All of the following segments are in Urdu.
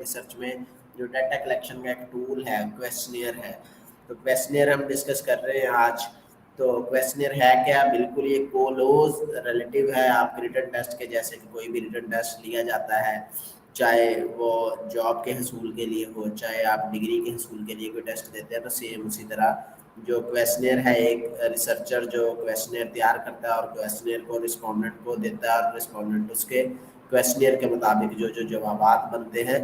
ریسرچ میں جو ڈیٹا کلیکشن کا ایک ٹول ہے کویسچنیئر ہے. تو کویسچنیئر ہم ڈسکس کر رہے ہیں آج. تو کویسچنیئر ہے کیا؟ بالکل یہ کلوز ریلیٹیو ہے آپ کے ریٹن ٹیسٹ کے جیسے کہ کوئی بھی ریٹن ٹیسٹ لیا جاتا ہے, چاہے وہ جاب کے حصول کے لیے ہو, چاہے آپ ڈگری کے حصول کے لیے کوئی ٹیسٹ دیتے ہیں, تو سیم اسی طرح جو کویسچنیئر ہے, ایک ریسرچر جو کویسچنیئر تیار کرتا ہے اور کویسچنیئر کو رسپونڈنٹ کو دیتا ہے, اور رسپونڈنٹ اس کے کویسچنیئر کے مطابق جو جوابات بنتے ہیں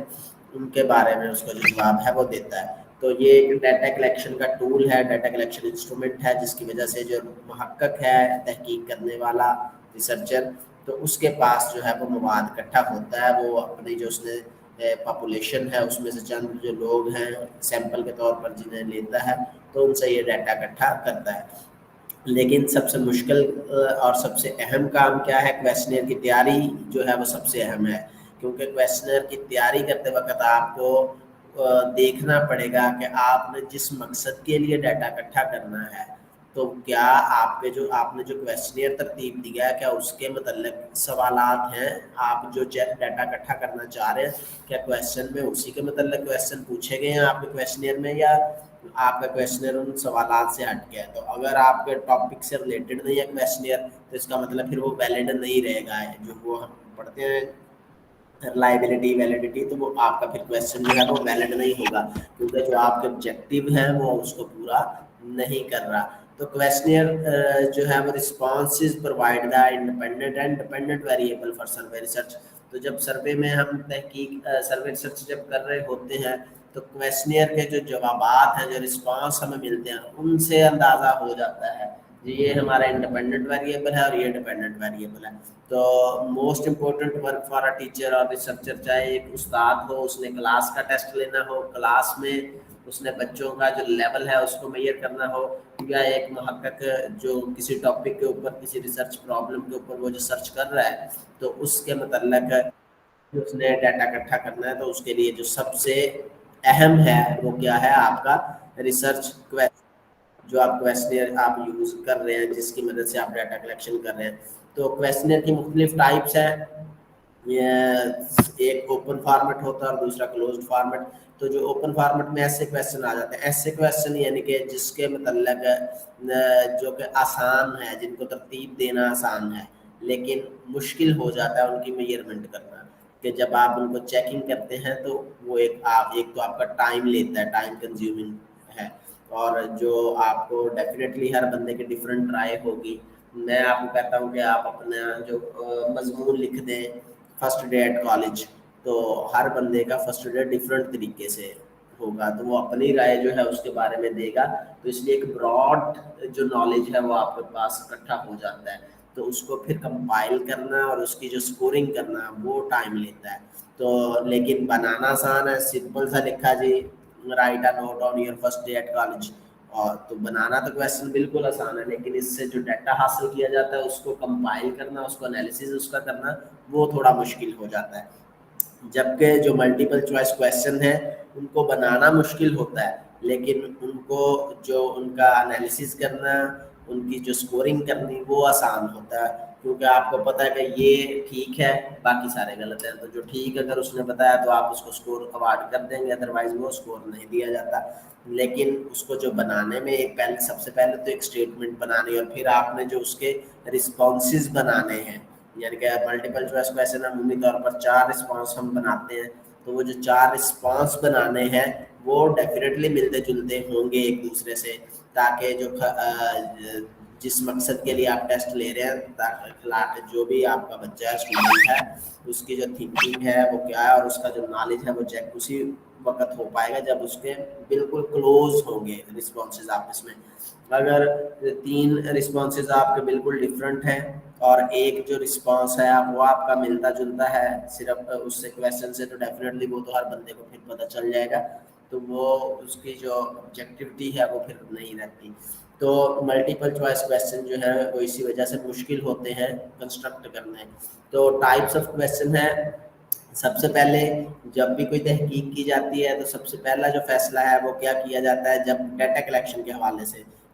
ان کے بارے میں اس کا جو جواب ہے وہ دیتا ہے. تو یہ ایک ڈیٹا کلیکشن کا ٹول ہے, ڈیٹا کلیکشن انسٹرومنٹ ہے, جس کی وجہ سے جو محقق ہے, تحقیق کرنے والا ریسرچر, تو اس کے پاس جو ہے وہ مواد اکٹھا ہوتا ہے. وہ اپنی جو اس نے پاپولیشن ہے اس میں سے چند جو لوگ ہیں سیمپل کے طور پر جنہیں لیتا ہے, تو ان سے یہ ڈیٹا اکٹھا کرتا ہے. لیکن سب سے مشکل اور سب سے اہم کام کیا ہے؟ کویسچنیئر کی تیاری جو ہے وہ سب سے اہم ہے, کیونکہ کویسچنیئر کی تیاری کرتے وقت آپ کو دیکھنا پڑے گا کہ آپ نے جس مقصد کے لیے ڈیٹا اکٹھا کرنا ہے, تو کیا آپ نے جو کویسچنیئر ترتیب دیا ہے کیا اس کے متعلق سوالات ہیں. آپ جو ڈیٹا اکٹھا کرنا چاہ رہے ہیں کیا کویسچن میں اسی کے متعلق کویسچن پوچھے گئے ہیں آپ کے کویسچنیئر میں, یا آپ کا کویسچنیئر ان سوالات سے ہٹ گیا ہے؟ تو اگر آپ کے ٹاپک سے ریلیٹڈ نہیں ہے کویسچنیئر, تو اس کا مطلب پھر وہ ویلڈ نہیں رہے گا. جو وہ ہم پڑھتے ہیں ریلائبلٹی ویلڈیٹی, تو وہ آپ کا پھر کویسچن جو ہے وہ ویلڈ نہیں ہوگا, کیونکہ جو آپ کے آبجیکٹیو ہیں وہ اس کو پورا نہیں کر رہا. تو کویسچنیئر جو ہے وہ responses provide the independent and dependent variable for survey research. تو جب سروے میں ہم سروے ریسرچ جب کر رہے ہوتے ہیں, تو کویسچنیئر کے جو جوابات ہیں, جو رسپانس ہمیں ملتے ہیں, ان سے اندازہ ہو جاتا ہے یہ ہمارا انڈیپینڈنٹ ویریبل ہے اور یہ ڈیپینڈنٹ ویریبل ہے. تو most important work for a teacher اور ریسرچر, چاہے ایک استاد ہو, اس نے کلاس کا ٹیسٹ لینا ہو, کلاس میں اس نے بچوں کا جو لیول ہے اس کو میئر کرنا ہو, یا ایک محقق جو کسی ٹاپک کے اوپر, کسی ریسرچ پرابلم کے اوپر وہ جو سرچ کر رہا ہے, تو اس کے متعلق اس نے ڈیٹا اکٹھا کرنا ہے, تو اس کے لیے جو سب سے اہم ہے وہ کیا ہے؟ آپ کا ریسرچ جو آپ کویسچنیئر آپ یوز کر رہے ہیں, جس کی مدد سے آپ ڈیٹا کلیکشن کر رہے ہیں. تو کویسچنیئر کی مختلف ٹائپس ہیں, ایک اوپن فارمیٹ ہوتا ہے اور دوسرا کلوزڈ فارمیٹ. تو جو اوپن فارمیٹ میں ایسے کویسچن آ جاتے ہیں, ایسے کویسچن یعنی کہ جس کے متعلق جو کہ آسان ہے, جن کو ترتیب دینا آسان ہے, لیکن مشکل ہو جاتا ہے ان کی میئرمنٹ کرنا, کہ جب آپ ان کو چیکنگ کرتے ہیں تو وہ ایک تو آپ کا ٹائم لیتا ہے, ٹائم کنزیومنگ ہے, اور جو آپ کو ڈیفینیٹلی ہر بندے کی ڈفرینٹ رائے ہوگی. میں آپ کو کہتا ہوں کہ آپ اپنا جو مضمون لکھ دیں فرسٹ ڈے ایٹ کالج, تو ہر بندے کا فرسٹ ڈے ڈفرینٹ طریقے سے ہوگا, تو وہ اپنی رائے جو ہے اس کے بارے میں دے گا. تو اس لیے ایک براڈ جو نالج ہے وہ آپ کے پاس اکٹھا ہو جاتا ہے, تو اس کو پھر کمپائل کرنا اور اس کی جو اسکورنگ کرنا وہ ٹائم لیتا ہے. تو لیکن بنانا آسان ہے, سمپل سا لکھا جی write a note on your first day at college, اور تو بنانا تو کویسچن بالکل آسان ہے, لیکن اس سے جو ڈیٹا حاصل کیا جاتا ہے اس کو کمپائل کرنا, اس کو انالیسز اس کا کرنا, وہ تھوڑا مشکل ہو جاتا ہے. جبکہ جو ملٹیپل چوائس کویسچن ہیں ان کو بنانا مشکل ہوتا ہے, لیکن ان کو جو ان کا انالیسز کرنا, ان کی جو اسکورنگ کرنی وہ آسان ہوتا ہے, کیونکہ آپ کو پتہ ہے کہ یہ ٹھیک ہے باقی سارے غلط ہیں. تو جو ٹھیک اگر اس نے بتایا تو آپ اس کو اسکور اوارڈ کر دیں گے, ادروائز وہ اسکور نہیں دیا جاتا. لیکن اس کو جو بنانے میں سب سے پہلے تو ایک اسٹیٹمنٹ بنانی, اور پھر آپ نے جو اس کے رسپانسز بنانے ہیں, یعنی کہ ملٹیپل چوائس کویسچن عمومی طور پر 4 رسپانس ہم بناتے ہیں, تو وہ جو 4 رسپانس بنانے ہیں وہ ڈیفینیٹلی ملتے جلتے ہوں گے ایک دوسرے سے, تاکہ جو جس مقصد کے لیے آپ ٹیسٹ لے رہے ہیں, تاکہ جو بھی آپ کا بچہ ہے, اسٹوڈنٹ ہے, اس کی جو تھنکنگ ہے وہ کیا ہے, اور اس کا جو نالج ہے وہ چیک اسی وقت ہو پائے گا جب اس کے بالکل کلوز ہوں گے رسپانسز آپس میں. اگر 3 رسپانسز آپ کے بالکل ڈفرینٹ ہیں اور ایک جو رسپانس ہے وہ آپ کا ملتا جلتا ہے صرف اس سے کویسچن سے, تو ڈیفینیٹلی وہ تو ہر بندے کو پھر پتہ چل جائے گا, تو وہ اس کی جو آبجیکٹیوٹی ہے وہ پھر نہیں رہتی. تو ملٹیپل چوائس کویسچن جو ہے وہ اسی وجہ سے مشکل ہوتے ہیں کنسٹرکٹ کرنے. تو ٹائپس آف کویسچن ہے, سب سے پہلے جب بھی کوئی تحقیق کی جاتی ہے تو سب سے پہلا جو فیصلہ ہے وہ کیا کیا جاتا ہے, جب ڈیٹا کلیکشن کے حوالے سے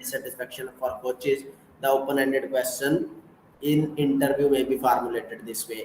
satisfaction for coaches, the open ended question in interview may be formulated this way,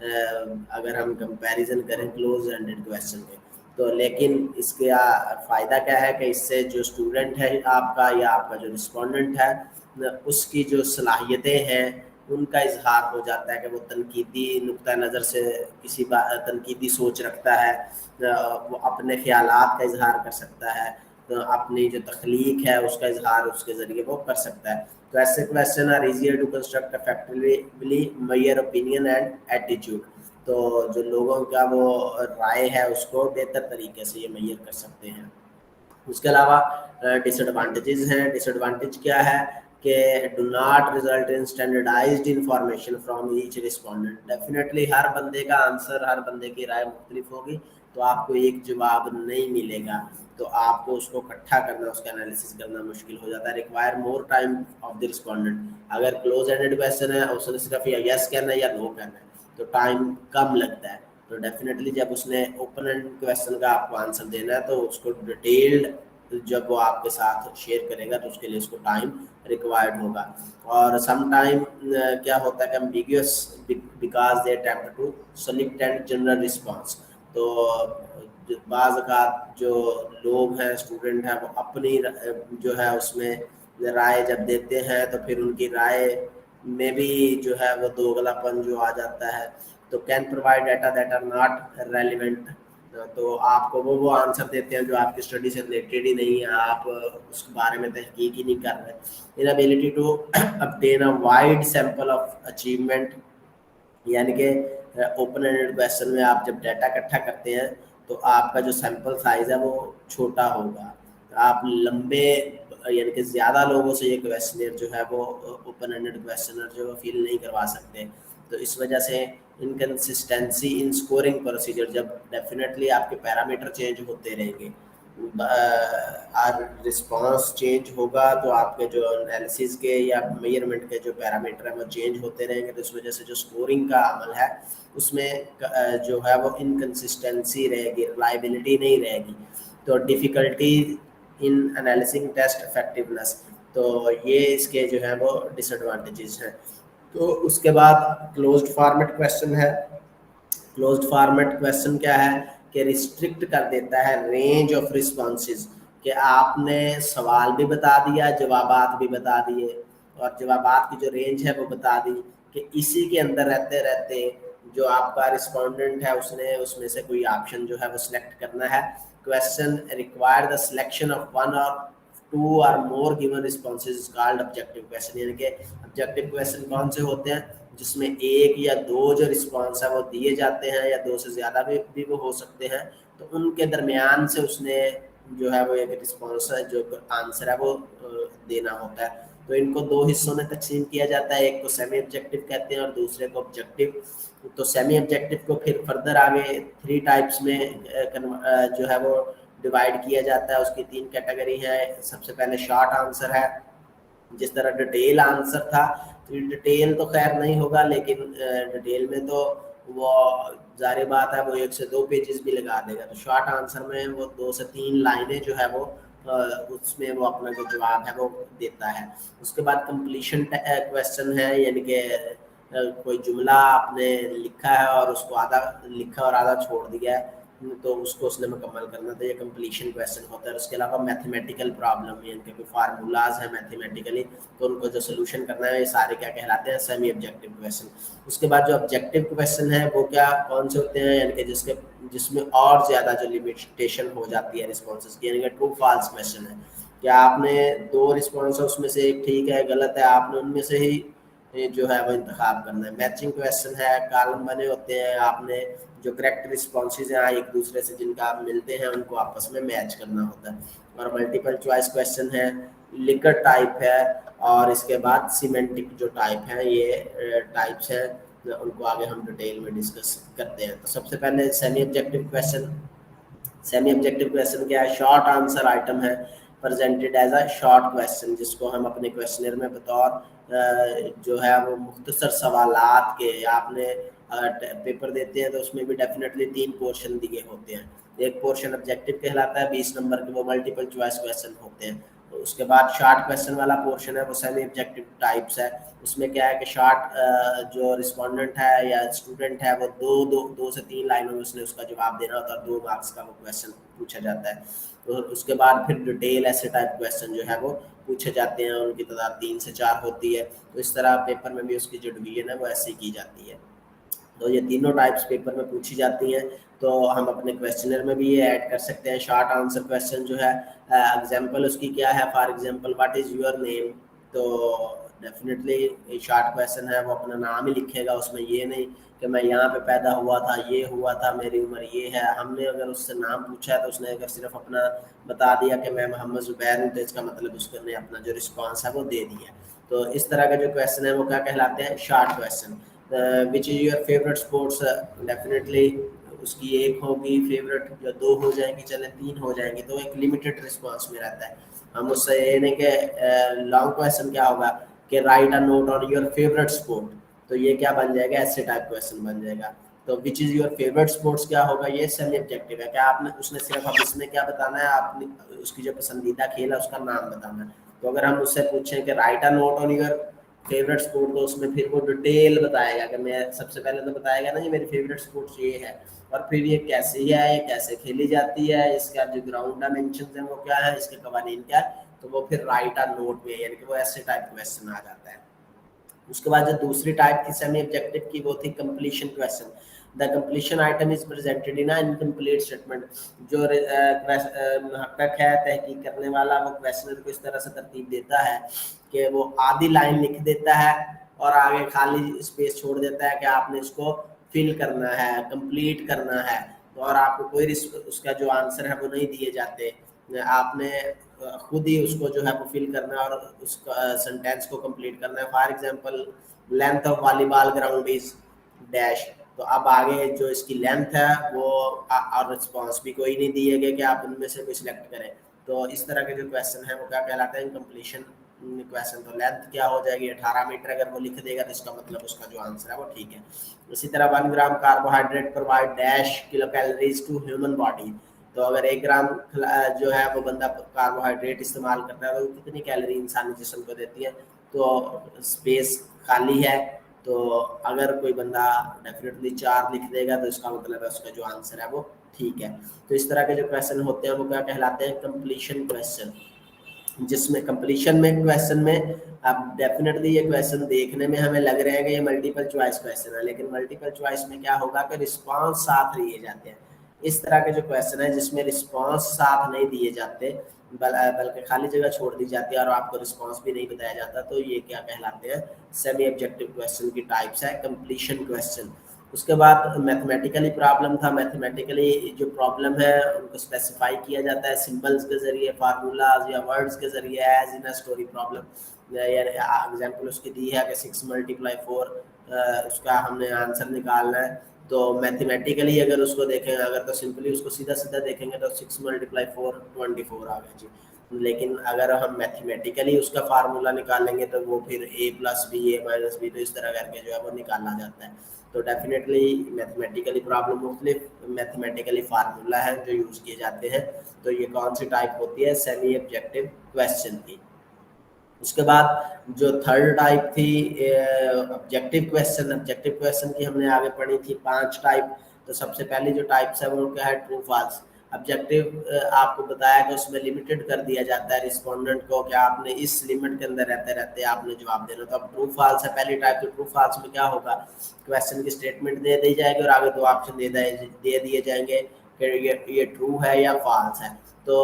اگر ہم کمپیریزن کریں کلوز اینڈڈ کویسچن کے تو. لیکن اس کا فائدہ کیا ہے کہ اس سے جو اسٹوڈنٹ ہے آپ کا یا آپ کا جو رسپونڈنٹ ہے اس کی جو صلاحیتیں ہیں ان کا اظہار ہو جاتا ہے کہ وہ تنقیدی نقطہ نظر سے کسی تنقیدی سوچ رکھتا ہے, وہ اپنے خیالات کا اظہار کر سکتا ہے, اپنی جو تخلیق ہے اس کا اظہار اس کے ذریعے وہ کر سکتا ہے. تو ایسے question are easier to construct effectively measure opinion and attitude. تو جو لوگوں کا وہ رائے ہے اس کو بہتر طریقے سے یہ میئر کر سکتے ہیں. اس کے علاوہ ڈس ایڈوانٹیجز ہیں. ڈس ایڈوانٹیج کیا ہے کہ do not result in standardized information from each respondent. Definitely ہر بندے کا آنسر, ہر بندے کی رائے مختلف ہوگی تو آپ کو ایک جواب نہیں ملے گا, تو آپ کو اس کو اکٹھا کرنا, اس کا انالیسس کرنا مشکل ہو جاتا ہے. Require more time of the respondent. اگر کلوز اینڈڈ کویسچن ہے اس نے صرف یا یس کہنا ہے یا نو کہنا ہے تو ٹائم کم لگتا ہے. تو ڈیفینیٹلی جب اس نے اوپن اینڈ کویسچن کا آپ کو آنسر دینا ہے تو اس کو ڈیٹیلڈ جب وہ آپ کے ساتھ شیئر کرے گا تو اس کے لیے اس کو ٹائم ریکوائرڈ ہوگا. اور سم ٹائم کیا ہوتا ہے کہ ambiguous because they attempt to select and general response. تو بعض اوقات جو لوگ ہیں اسٹوڈنٹ ہیں وہ اپنی جو ہے اس میں رائے جب دیتے ہیں تو پھر ان کی رائے میں بھی جو ہے وہ دوغلا پن جو آ جاتا ہے. تو can provide data that are not relevant. تو آپ کو وہ آنسر دیتے ہیں جو آپ کی اسٹڈی سے ریلیٹڈ ہی نہیں ہے, آپ اس کے بارے میں تحقیق ہی نہیں کر رہے. inability to obtain a wide sample of achievement, یعنی کہ اوپن اینڈڈ کویسچن میں آپ جب ڈیٹا اکٹھا کرتے ہیں تو آپ کا جو سیمپل سائز ہے وہ چھوٹا ہوگا. آپ لمبے یعنی کہ زیادہ لوگوں سے یہ کویسچنر جو ہے وہ اوپن اینڈڈ کویسچنر جو فیل نہیں کروا سکتے. تو اس وجہ سے انکنسسٹینسی ان اسکورنگ پروسیجر, جب ڈیفینیٹلی آپ کے پیرامیٹر چینج ہوتے رہیں گے, رسپانس چینج ہوگا تو آپ کے جو انالیسز کے یا میئرمنٹ کے جو پیرامیٹر ہیں وہ چینج ہوتے رہیں گے. تو اس وجہ سے جو اسکورنگ کا عمل ہے اس میں جو ہے وہ انکنسسٹینسی رہے گی, ریلائبلٹی نہیں رہے گی. تو ڈیفیکلٹی ان انالیسنگ ٹیسٹ افیکٹونیس, تو یہ اس کے جو ہیں وہ ڈس ایڈوانٹیجز ہیں. تو اس کے بعد کلوزڈ فارمیٹ کویسچن ہے. کلوزڈ فارمیٹ کویسچن کیا ہے کہ ریسٹرکٹ کر دیتا ہے رینج آف رسپانسز, کہ آپ نے سوال بھی بتا دیا, جوابات بھی بتا دیے, اور جوابات کی جو رینج ہے وہ بتا دی کہ اسی کے اندر رہتے رہتے جو آپ کا رسپونڈنٹ ہے اس نے اس میں سے کوئی آپشن جو ہے وہ سلیکٹ کرنا ہے. Question require the selection of one or two or more given responses called objective question. یعنی کہ آبجیکٹیو کویسچن کون سے ہوتے ہیں جس میں ایک یا دو جو رسپانس ہے وہ دیے جاتے ہیں یا دو سے زیادہ بھی وہ ہو سکتے ہیں, تو ان کے درمیان سے اس نے جو ہے وہ ایک رسپانس ہے جو آنسر ہے وہ دینا ہوتا ہے. تو ان کو دو حصوں میں تقسیم کیا جاتا ہے, ایک کو سیمی آبجیکٹیو کہتے ہیں اور دوسرے کو آبجیکٹیو. تو سیمی آبجیکٹیو کو پھر فردر آگے 3 ٹائپس میں جو ہے وہ ڈیوائڈ کیا جاتا ہے. اس کی 3 کیٹیگری ہے. سب سے پہلے شارٹ آنسر ہے, جس طرح ڈیٹیل آنسر تھا. ڈیٹیل تو خیر نہیں ہوگا, لیکن ڈیٹیل میں تو وہ ظاہر بات ہے وہ 1 سے 2 پیجز بھی لگا دے گا. تو شارٹ آنسر میں وہ 2 سے 3 لائنیں جو ہے وہ اس میں وہ اپنا جو جواب ہے وہ دیتا ہے. اس کے بعد کمپلیشن کویسچن ہے, یعنی کہ کوئی جملہ آپ نے لکھا ہے اور اس کو آدھا لکھا اور آدھا چھوڑ دیا ہے تو اس کو اس نے مکمل کرنا, تو یہ کمپلیشن کویسچن ہوتا ہے. اس کے علاوہ میتھمیٹیکل پرابلم, یعنی کہ کوئی فارمولاز ہیں میتھمیٹیکلی تو ان کو جو سولوشن کرنا ہے, یہ سارے کیا کہلاتے ہیں سیمی آبجیکٹیو کویسچن. اس کے بعد جو آبجیکٹیو کویسچن ہے وہ کیا کون سے ہوتے ہیں, یعنی کہ جس میں اور زیادہ جو لمیٹیشن ہو جاتی ہے رسپانسز کی, یعنی کہ ٹرو فالس کویسچن ہے. کیا آپ نے 2 رسپانس اس میں سے ایک ٹھیک ہے غلط ہے, آپ نے ان میں سے ہی جو ہے وہ انتخاب کرنا ہے. میچنگ کویسچن ہے, کالم بنے ہوتے ہیں, آپ نے جو کریکٹ رسپانسز ہیں ایک دوسرے سے جن کا آپ ملتے ہیں ان کو آپس میں میچ کرنا ہوتا ہے. اور ملٹیپل چوائس کویسچن ہے, لکر ٹائپ ہے, اور اس کے بعد سیمنٹک جو ٹائپ ہیں یہ ٹائپس ہیں, ان کو آگے ہم ڈیٹیل میں ڈسکس کرتے ہیں. تو سب سے پہلے semi objective question. Semi objective question کیا ہے, شارٹ آنسر آئٹم ہے presented as a short question, جس کو ہم اپنے کویسچنر میں بطور جو ہے وہ مختصر سوالات کے آپ نے پیپر دیتے ہیں تو اس میں بھی ڈیفینیٹلی 3 پورشن دیے ہوتے ہیں. ایک پورشن آبجیکٹیو کہلاتا ہے 20 نمبر کے, وہ ملٹیپل چوائس کویسچن ہوتے ہیں. اس کے بعد شارٹ کویشچن والا پورشن ہے وہ سیمی آبجیکٹو ٹائپس ہے. اس میں کیا ہے کہ شارٹ جو رسپونڈنٹ ہے یا اسٹوڈنٹ ہے وہ دو سے 3 لائنوں میں اس نے اس کا جواب دینا ہوتا ہے اور 2 مارکس کا وہ کویشچن پوچھا جاتا ہے. تو اس کے بعد پھر ڈیٹیل ایسے ٹائپ کویشچن جو ہے وہ پوچھے جاتے ہیں, ان کی تعداد 3 سے 4 ہوتی ہے. تو اس طرح پیپر میں بھی اس کی جو ڈویژن ہے وہ ایسے ہی کی جاتی ہے. تو یہ تینوں ٹائپس پیپر میں پوچھی جاتی ہیں. تو ہم اپنے کویشچنر میں بھی یہ ایڈ کر سکتے ہیں. شارٹ آنسر کویشچن جو ہے ایگزامپل اس کی کیا ہے, for example what is your name. تو ڈیفینیٹلی شارٹ کویشچن ہے وہ اپنا نام ہی لکھے گا, اس میں یہ نہیں کہ میں یہاں پہ پیدا ہوا تھا, یہ ہوا تھا, میری عمر یہ ہے. ہم نے اگر اس سے نام پوچھا ہے تو اس نے اگر صرف اپنا بتا دیا کہ میں محمد زبیر ہوں, تو اس کا مطلب اس نے اپنا جو رسپانس ہے وہ دے دیا. تو اس طرح کے جو کویشچن ہیں وہ کیا کہلاتے ہیں, short question. Which is your favourite sports, definitely اس کی ایک ہوگی فیوریٹ, یا 2 ہو جائیں گی, چلے 3 ہو جائیں گی, تو ایک لمیٹڈ رسپانس میں رہتا ہے. ہم اس سے یہ نہیں کہ لانگ کویشچن کیا ہوگا کہ write a note on your favourite sport, تو یہ کیا بن جائے گا, ایسے ٹائپ کویشچن بن جائے گا. تو وچ از یور فیوریٹ اسپورٹس کیا ہوگا, یہ سیمی آبجیکٹو ہے. کیا آپ نے اس نے صرف اب اس میں کیا بتانا ہے, آپ نے اس کی جو پسندیدہ کھیل ہے اس کا نام بتانا ہے. تو اگر ہم اس سے پوچھیں کہ write a note on your favourite sport, تو اس میں پھر وہ ڈیٹیل بتائے گا کہ میں سب سے پہلے تو بتائے گا نا یہ میری فیوریٹ اسپورٹس یہ ہے, اور پھر یہ کیسی ہے, یہ کیسے کھیلی جاتی ہے, اس کا جو گراؤنڈ ڈائمینشنز ہیں وہ کیا ہے, اس کے قوانین کیا ہے. تو وہ پھر رائٹ اے نوٹ میں, یعنی کہ وہ ایسے ٹائپ کویشچن آ جاتا ہے. اس کے بعد جو دوسری ٹائپ تھی سیمی آبجیکٹو کی وہ تھی completion question. The completion item is presented in an incomplete statement. جو محقق ہے, تحقیق کرنے والا, وہ کویشچنر کو اس طرح سے ترتیب دیتا ہے کہ وہ آدھی لائن لکھ دیتا ہے اور آگے خالی اسپیس چھوڑ دیتا ہے کہ آپ نے اس کو فل کرنا ہے, کمپلیٹ کرنا ہے. اور آپ کو کوئی اس کا جو آنسر ہے وہ نہیں دیے جاتے, آپ نے خود ہی اس کو جو ہے وہ فل کرنا ہے اور اس سینٹینس کو کمپلیٹ کرنا ہے. فار ایگزامپل لینتھ آف والی بال گراؤنڈ از ڈیش. تو اب آگے جو اس کی لینتھ ہے وہ اور رسپانس بھی کوئی نہیں دیے گئے کہ آپ ان میں سے کوئی سلیکٹ کریں. تو اس طرح کے جو کویشچن ہیں وہ کیا کہلاتے ہیں, کمپلیشن کویشچن. تو لینتھ کیا ہو جائے گی 18 میٹر, اگر وہ لکھ دے گا تو اس کا مطلب اس کا جو آنسر ہے وہ ٹھیک ہے. اسی طرح 1 گرام کاربوہائیڈریٹ پرووائڈ ڈیش kilo calories to human body. تو اگر 1 گرام جو ہے وہ بندہ کاربوہائیڈریٹ استعمال کرتا ہے تو کتنی کیلوری انسانی جسم کو دیتی ہے. تو اسپیس خالی ہے, تو اگر کوئی بندہ ڈیفینیٹلی 4 لکھ دے گا تو اس کا مطلب ہے اس کا جو آنسر ہے وہ ٹھیک ہے. تو اس طرح کے جو کویشچن ہوتے ہیں وہ کیا کہلاتے ہیں, کمپلیشن کویشچن. جس میں کمپلیشن میں کویشچن میں اب ڈیفینیٹلی یہ کویشچن دیکھنے میں ہمیں لگ رہے ہیں کہ یہ ملٹیپل چوائس کویشچن ہے, لیکن ملٹیپل چوائس میں کیا ہوگا کہ رسپانس ساتھ لیے جاتے ہیں. اس طرح کے جو کویشچن ہے جس میں رسپانس ساتھ نہیں دیے جاتے بلکہ خالی جگہ چھوڑ دی جاتی ہے اور آپ کو رسپانس بھی نہیں بتایا جاتا, تو یہ کیا کہلاتے ہیں, سیمی آبجیکٹو کویشچن کی ٹائپس ہے کمپلیشن کویشچن. اس کے بعد میتھمیٹیکلی پرابلم تھا. میتھمیٹیکلی جو پرابلم ہے ان کو اسپیسیفائی کیا جاتا ہے سمبلس کے ذریعے, فارمولاز یا ورڈز کے ذریعے, ایز ان اسٹوری پرابلم. ایگزامپل اس کی دی ہے کہ 6 × 4 اس کا ہم نے آنسر نکالنا ہے. تو میتھمیٹیکلی اگر اس کو دیکھیں, اگر تو سمپلی اس کو سیدھا سیدھا دیکھیں گے تو 6 × 4 24 آ گیا جی. لیکن اگر ہم میتھمیٹیکلی اس کا فارمولا نکالیں گے تو وہ پھر a+b a-b, تو اس طرح کر کے جو ہے وہ نکالنا جاتا ہے. تو ڈیفینیٹلی میتھمیٹیکلی پرابلم مختلف میتھمیٹیکلی فارمولا ہے جو یوز کیے جاتے ہیں. تو یہ کون سی ٹائپ ہوتی ہے, سیمی آبجیکٹو کویشچن کی. اس کے بعد جو تھرڈ ٹائپ تھی آبجیکٹو کویشچن. آبجیکٹو کویشچن کی ہم نے آگے پڑھی تھی 5 ٹائپ. تو سب سے پہلی جو ٹائپس ہے وہ کیا ہے, ٹرو فالس. آبجیکٹو آپ کو بتایا کہ اس میں لمیٹڈ کر دیا جاتا ہے رسپونڈنٹ کو کہ آپ نے اس لمٹ کے اندر رہتے رہتے آپ نے جواب دینا. تو اب ٹرو فالس ہے پہلی ٹائپ. تو ٹرو فالس میں کیا ہوگا, کویشچن کی اسٹیٹمنٹ دے دی جائے گی اور آگے 2 آپشن دے دیے جائیں گے کہ یہ ٹرو ہے یا فالس ہے. تو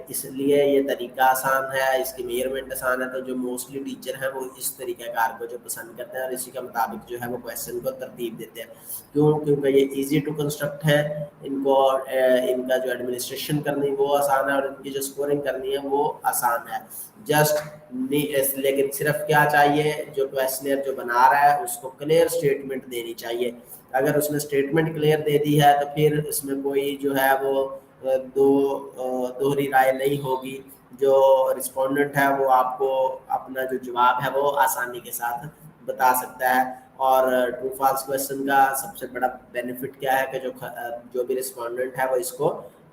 اس لیے یہ طریقہ آسان ہے, اس کی میئرمنٹ آسان ہے. تو جو موسٹلی ٹیچر ہیں وہ اس طریقہ کار کو جو پسند کرتے ہیں اور اسی کے مطابق جو ہے وہ کویشچن کو ترتیب دیتے ہیں. کیونکہ یہ ایزی ٹو کنسٹرکٹ ہے, ان کو ان کا جو ایڈمنسٹریشن کرنی وہ آسان ہے اور ان کی جو اسکورنگ کرنی ہے وہ آسان ہے. لیکن صرف کیا چاہیے, جو کویشچنر جو بنا رہا ہے اس کو کلیئر اسٹیٹمنٹ دینی چاہیے. اگر اس نے اسٹیٹمنٹ کلیئر دے دی ہے تو پھر اس میں کوئی جو ہے وہ دوہری رائے نہیں ہوگی. جو رسپونڈنٹ ہے وہ آپ کو اپنا جو جواب ہے وہ آسانی کے ساتھ بتا سکتا ہے. اور ٹرو فالس کویشچن کا سب سے بڑا بینیفٹ کیا ہے کہ جو بھی رسپونڈنٹ ہے وہ اس کو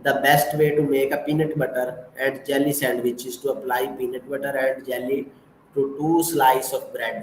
the best way to make a peanut butter and jelly sandwich is to apply peanut butter and jelly to 2 slice of bread।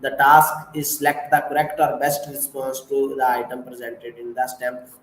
The task is select the correct or best response to the item presented in the stem।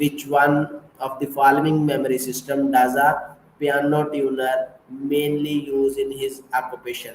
which one of the following memory system does a piano tuner mainly use in his occupation।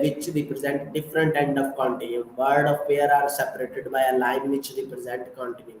which represent different end of continuum, word of pair are separated by a line which represent continuum।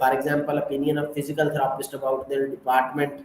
for example opinion of physical therapist about their department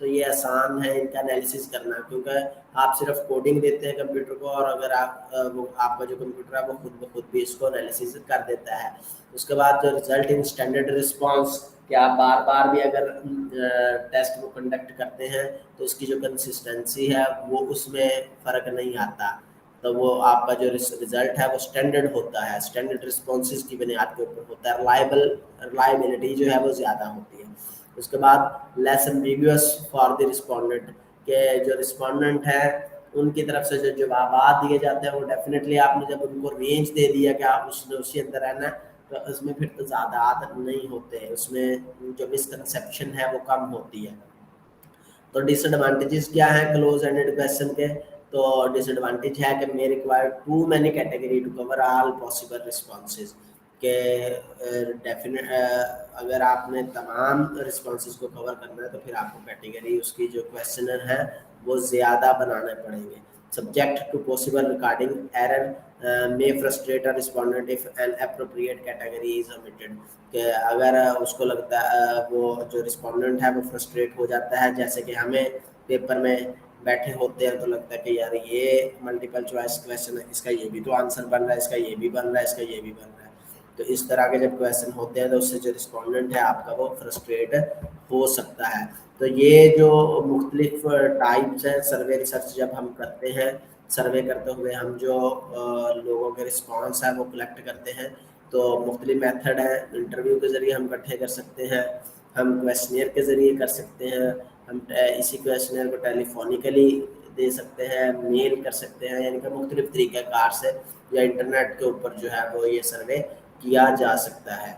تو یہ آسان ہے ان کا انالیسس کرنا، کیونکہ آپ صرف کوڈنگ دیتے ہیں کمپیوٹر کو، اور اگر آپ کا جو کمپیوٹر ہے وہ خود بخود بھی اس کو انالیسس کر دیتا ہے۔ اس کے بعد جو رزلٹ ان اسٹینڈرڈ رسپانس، کہ آپ بار بار بھی اگر ٹیسٹ کو کنڈکٹ کرتے ہیں تو اس کی جو کنسسٹنسی ہے وہ اس میں فرق نہیں آتا، تو وہ آپ کا جو رزلٹ ہے وہ اسٹینڈرڈ ہوتا ہے، اسٹینڈرڈ رسپانسز کی بنیاد کے اوپر ہوتا ہے، ریلائبلٹی جو ہے وہ زیادہ ہوتی ہے۔ اس کے بعد لیس ایمبیگوس فار دی رسپونڈنٹ، کہ جو رسپونڈنٹ ہے ان کی طرف سے جو جوابات دیے جاتے ہیں وہ ڈیفینیٹلی آپ نے جب ان کو رینج دے دیا کہ آپ اس نے اسی اندر رہنا، تو اس میں پھر تضادات نہیں ہوتے، اس میں جو مسکنسیپشن ہے وہ کم ہوتی ہے۔ تو ڈس ایڈوانٹیجز کیا ہیں کلوز اینڈڈ کویسچن کے؟ تو ڈس ایڈوانٹیج ہے کہ may require too many category to cover all possible responses، کہ اگر آپ نے تمام رسپانسز کو کور کرنا ہے تو پھر آپ کو کیٹیگری اس کی جو کویسچنر ہے وہ زیادہ بنانے پڑیں گے۔ Subject to possible recording error may frustrate a respondent if an appropriate category is omitted، کہ اگر اس کو لگتا ہے وہ جو رسپونڈنٹ ہے وہ فرسٹریٹ ہو جاتا ہے، جیسے کہ ہمیں پیپر میں بیٹھے ہوتے ہیں تو لگتا ہے کہ یار یہ ملٹیپل چوائس کویسچن ہے، اس کا یہ بھی تو آنسر بن رہا ہے، اس کا یہ بھی بن رہا ہے، اس کا یہ بھی بن رہا ہے، تو اس طرح کے جب کویسچن ہوتے ہیں تو اس سے جو رسپونڈنٹ ہے آپ کا وہ فرسٹریٹ ہو سکتا ہے۔ تو یہ جو مختلف ٹائپس ہیں سروے ریسرچ جب ہم کرتے ہیں، سروے کرتے ہوئے ہم جو لوگوں کے رسپانس ہیں وہ کلیکٹ کرتے ہیں، تو مختلف میتھڈ ہیں، انٹرویو کے ذریعے ہم اکٹھے کر سکتے ہیں، ہم کویسچنیئر کے ذریعے کر سکتے ہیں، ہم اسی کویسچنیئر کو ٹیلی فونیکلی دے سکتے ہیں، میل کر سکتے ہیں، یعنی کہ مختلف طریقہ کار سے یا انٹرنیٹ کے اوپر جو ہے وہ یہ سروے کیا جا سکتا ہے۔